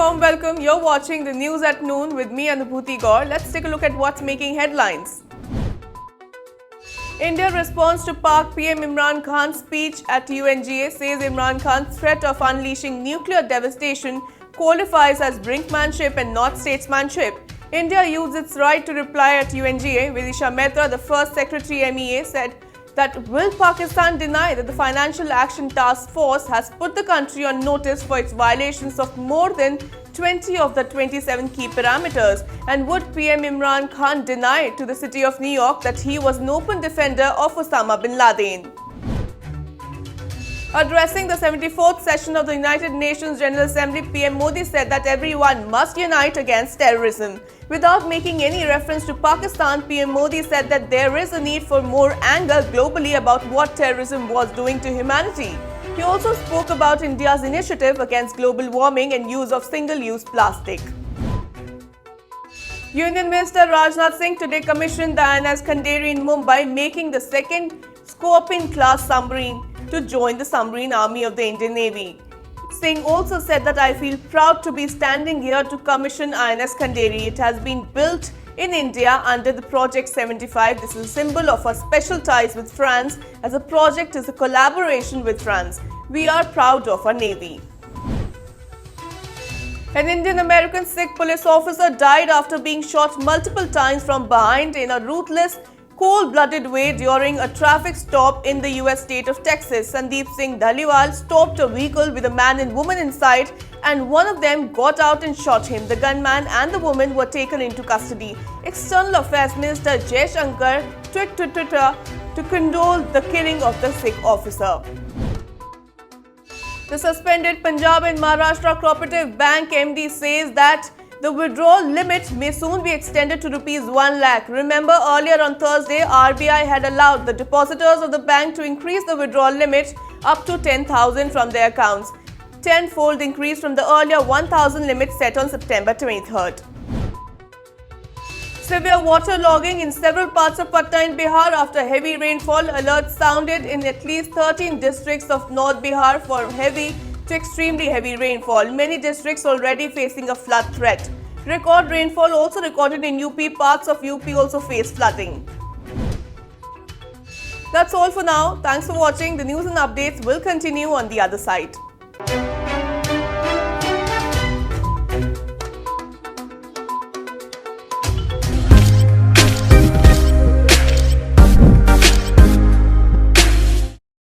warm welcome. You're watching the news at noon with me, Anubhuti Gaur. Let's take a look at what's making headlines. India responds to Pak PM Imran Khan's speech at UNGA, says Imran Khan's threat of unleashing nuclear devastation qualifies as brinkmanship and not statesmanship. India used its right to reply at UNGA. Vidisha Mehta, the first Secretary MEA, said that will Pakistan deny that the Financial Action Task Force has put the country on notice for its violations of more than 20 of the 27 key parameters, and would PM Imran Khan deny to the city of New York that he was an open defender of Osama bin Laden? Addressing the 74th session of the United Nations General Assembly, PM Modi said that everyone must unite against terrorism. Without making any reference to Pakistan, PM Modi said that there is a need for more anger globally about what terrorism was doing to humanity. He also spoke about India's initiative against global warming and use of single-use plastic. Union Minister Rajnath Singh today commissioned the INS Khanderi in Mumbai, making the second Scorpene-class submarine to join the submarine army of the Indian Navy. Singh also said that I feel proud to be standing here to commission INS Khanderi. It has been built in India under the Project 75. This is a symbol of our special ties with France, as a project is a collaboration with France. We are proud of our Navy. An Indian-American Sikh police officer died after being shot multiple times from behind in a ruthless, cold-blooded way during a traffic stop in the US state of Texas. Sandeep Singh Dhaliwal stopped a vehicle with a man and woman inside, and one of them got out and shot him. The gunman and the woman were taken into custody. External Affairs Minister Jay Shankar tweeted Twitter to condole the killing of the Sikh officer. The suspended Punjab and Maharashtra Cooperative Bank MD says that the withdrawal limit may soon be extended to Rs 1 lakh. Remember, earlier on Thursday, RBI had allowed the depositors of the bank to increase the withdrawal limit up to 10,000 from their accounts, tenfold increase from the earlier 1,000 limit set on September 23rd. Severe waterlogging in several parts of Patna in Bihar after heavy rainfall. Alerts sounded in at least 13 districts of North Bihar for heavy to extremely heavy rainfall. Many districts already facing a flood threat. Record rainfall also recorded in UP. Parts of UP also face flooding. That's all for now. Thanks for watching. The news and updates will continue on the other side.